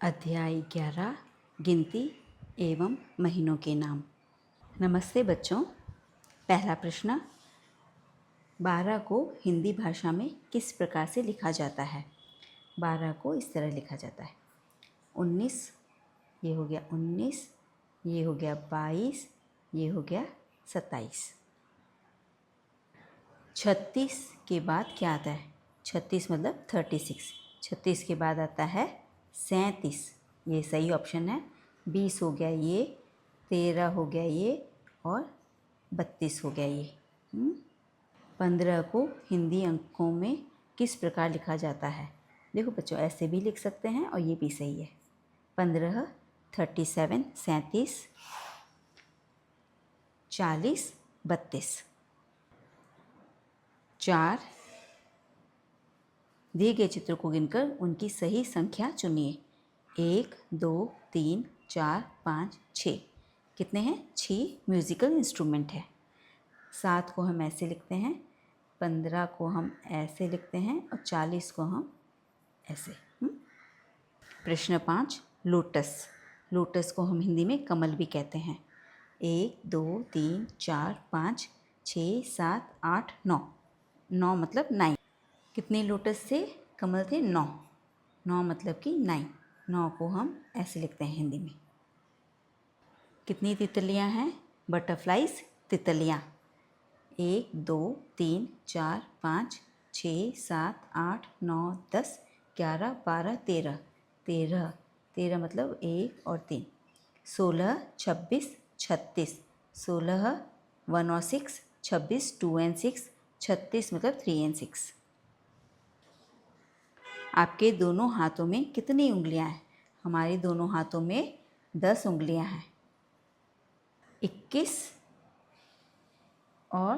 अध्याय 11 गिनती एवं महीनों के नाम। नमस्ते बच्चों। पहला प्रश्न, 12 को हिंदी भाषा में किस प्रकार से लिखा जाता है? 12 को इस तरह लिखा जाता है। 19, ये हो गया 19, ये हो गया 22, ये हो गया 27। 36 के बाद क्या आता है? 36 मतलब 36। 36 के बाद आता है 37, ये सही ऑप्शन है। 20 हो गया ये, 13 हो गया ये और 32 हो गया ये। 15 को हिंदी अंकों में किस प्रकार लिखा जाता है? देखो बच्चों, ऐसे भी लिख सकते हैं और ये भी सही है। 15, 37, 37, 40, 32। 4, दिए गए चित्र को गिनकर उनकी सही संख्या चुनिए। 1, 2, 3, 4, 5, 6। कितने हैं? 6 म्यूज़िकल इंस्ट्रूमेंट है। 7 को हम ऐसे लिखते हैं, 15 को हम ऐसे लिखते हैं और 40 को हम ऐसे। प्रश्न 5, लोटस। लोटस को हम हिंदी में कमल भी कहते हैं। 1, 2, 3, 4, 5, 6, 7, 8, 9। 9 मतलब 9। कितने लोटस थे? कमल थे 9। 9 मतलब कि 9। 9 को हम ऐसे लिखते हैं हिंदी में। कितनी तितलियां हैं? बटरफ्लाइज, तितलियां। 1, 2, 3, 4, 5, 6, 7, 8, 9, 10, 11, 12, 13। 13 मतलब 1 और 3। 16, 26, 36। 16 1 और 6, 26 2 and 6, 36 मतलब 3 and 6। आपके दोनों हाथों में कितनी उंगलियां हैं? हमारे दोनों हाथों में 10 उंगलियां हैं। 21 और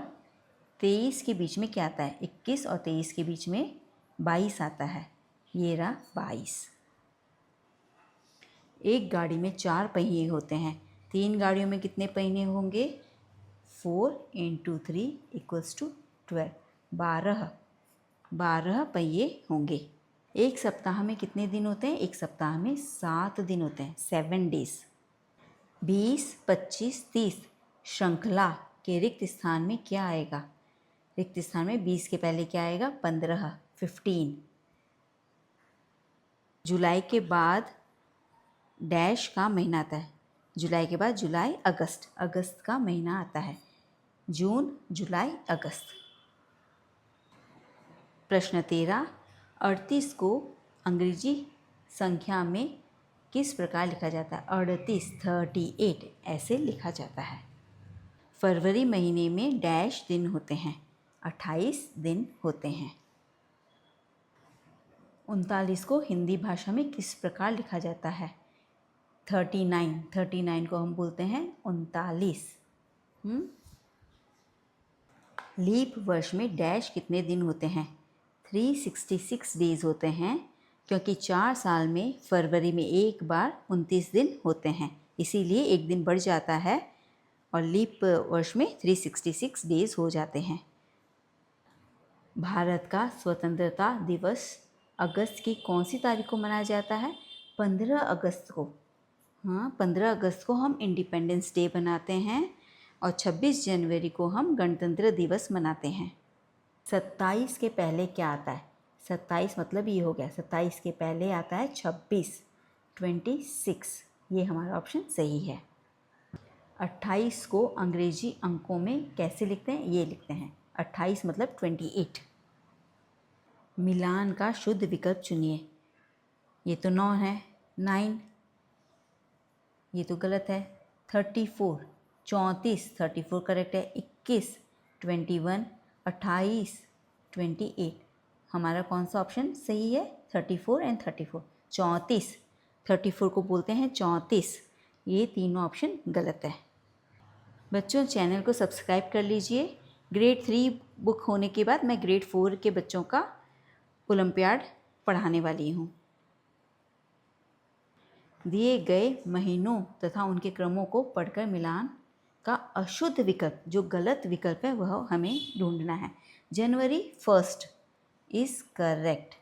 23 के बीच में क्या आता है? 21 और 23 के बीच में 22 आता है। ये रहा 22। एक गाड़ी में 4 पहिए होते हैं। 3 गाड़ियों में कितने पहिए होंगे? 4 × 3 = 12। 12 पहिए होंगे। एक सप्ताह में कितने दिन होते हैं? एक सप्ताह में 7 दिन होते हैं, 7 डेज। 20, 25, 30 श्रृंखला के रिक्त स्थान में क्या आएगा? रिक्त स्थान में 20 के पहले क्या आएगा? 15, 15। जुलाई के बाद डैश का महीना आता है। जुलाई के बाद जुलाई, अगस्त, अगस्त का महीना आता है। जून, जुलाई, अगस्त। प्रश्न 13, 38 को अंग्रेजी संख्या में किस प्रकार लिखा जाता है? 38, 38 ऐसे लिखा जाता है। फरवरी महीने में डैश दिन होते हैं? 28 दिन होते हैं। 39 को हिंदी भाषा में किस प्रकार लिखा जाता है? 39, 39 को हम बोलते हैं 39। लीप वर्ष में डैश कितने दिन होते हैं? 366 डेज होते हैं, क्योंकि 4 साल में फरवरी में एक बार 29 दिन होते हैं, इसीलिए एक दिन बढ़ जाता है और लीप वर्ष में 366 डेज हो जाते हैं। भारत का स्वतंत्रता दिवस अगस्त की कौन सी तारीख को मनाया जाता है? 15 अगस्त को। हाँ, 15 अगस्त को हम इंडिपेंडेंस डे बनाते हैं और 26 जनवरी को हम गणतंत्र दिवस मनाते हैं। 27 के पहले क्या आता है? 27 मतलब ये हो गया, 27 के पहले आता है 26, 26। ये हमारा ऑप्शन सही है। 28 को अंग्रेजी अंकों में कैसे लिखते हैं? ये लिखते हैं 28 मतलब 28। मिलान का शुद्ध विकल्प चुनिए। ये तो 9 है, 9। ये तो गलत है। 34, 34, 34 करेक्ट है। 21, 21, 28, 28। हमारा कौन सा ऑप्शन सही है? 34 एंड 34। 34, 34 को बोलते हैं 34। ये तीनों ऑप्शन गलत है। बच्चों, चैनल को सब्सक्राइब कर लीजिए। ग्रेड 3 बुक होने के बाद मैं ग्रेड 4 के बच्चों का ओलंपियाड पढ़ाने वाली हूँ। दिए गए महीनों तथा उनके क्रमों को पढ़कर मिलान का अशुद्ध विकल्प, जो गलत विकल्प है, वह हमें ढूंढना है। जनवरी 1 इज़ करेक्ट।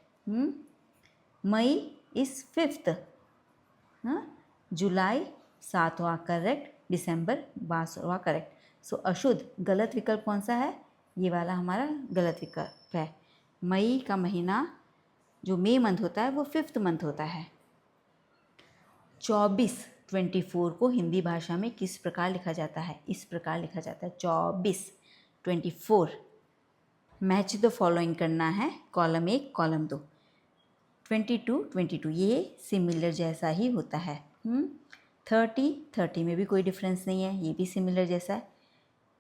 मई इज़ 5, हाँ, जुलाई 7वां करेक्ट, दिसंबर 12वां करेक्ट। सो अशुद्ध गलत विकल्प कौन सा है? ये वाला हमारा गलत विकल्प है। मई का महीना जो मई मंथ होता है वो 5th मंथ होता है। 24 को हिंदी भाषा में किस प्रकार लिखा जाता है? इस प्रकार लिखा जाता है 24। मैच द फॉलोइंग करना है, कॉलम 1 कॉलम 2। 22 ये सिमिलर जैसा ही होता है। 30 में भी कोई डिफरेंस नहीं है, ये भी सिमिलर जैसा है।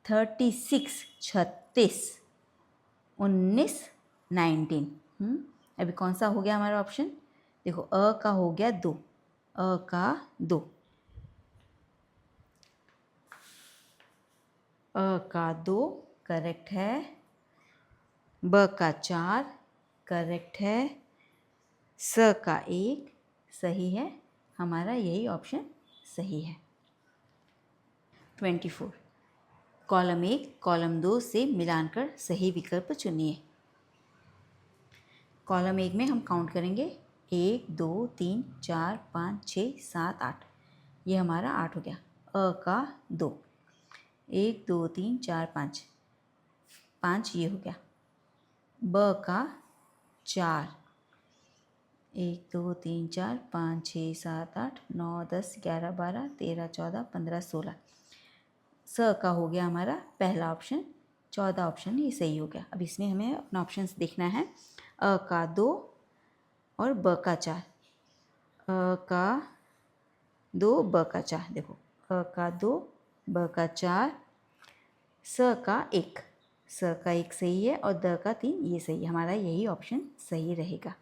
36 36, 19 19। अभी कौन सा हो गया हमारा ऑप्शन? देखो अ का हो गया 2, अ का 2, अ का 2 करेक्ट है, ब का 4 करेक्ट है, स का 1 सही है, हमारा यही ऑप्शन सही है। 24 कॉलम 1 कॉलम 2 से मिलान कर सही विकल्प चुनिए। कॉलम 1 में हम काउंट करेंगे 1 2 3 4 5 6 7 8, ये हमारा 8 हो गया। अ का 2, 1 2 3 4 5 5 ये हो गया। ब का 4, 1 2 3 4 5 6 7 8 9 10 11 12 13 14 15 16। स का हो गया हमारा पहला ऑप्शन, 14 ऑप्शन ये सही हो गया। अब इसमें हमें अपना ऑप्शंस देखना है। अ का 2 और ब का 4, अ का 2 ब का 4, देखो अ का 2 ब का 4, स का 1, स का 1 सही है और द का 3 ये सही है, हमारा यही ऑप्शन सही रहेगा।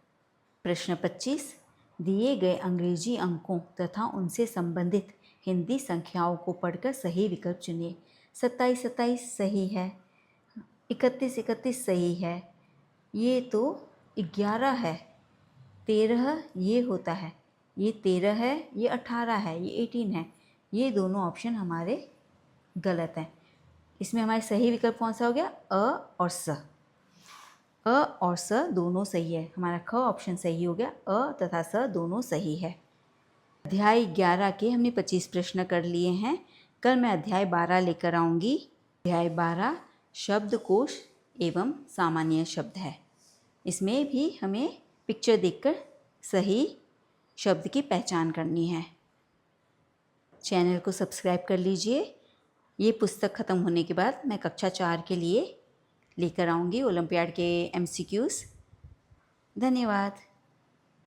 प्रश्न 25, दिए गए अंग्रेजी अंकों तथा उनसे संबंधित हिंदी संख्याओं को पढ़कर सही विकल्प चुनिए। 27 27 सही है, 31 31 सही है, ये तो 11 है, 13 ये होता है, ये 13 है, ये 18 है, ये 18 है, ये दोनों ऑप्शन हमारे गलत हैं। इसमें हमारे सही विकल्प कौन सा हो गया? अ और स। अ और स दोनों सही है, हमारा ख ऑप्शन सही हो गया, अ तथा स दोनों सही है। अध्याय 11 के हमने 25 प्रश्न कर लिए हैं। कल मैं अध्याय 12 लेकर आऊँगी। अध्याय 12 शब्दकोश एवं सामान्य शब्द है। इसमें भी हमें पिक्चर देखकर सही शब्द की पहचान करनी है। चैनल को सब्सक्राइब कर लीजिए। ये पुस्तक ख़त्म होने के बाद मैं कक्षा 4 के लिए लेकर आऊँगी ओलंपियाड के MCQs। धन्यवाद।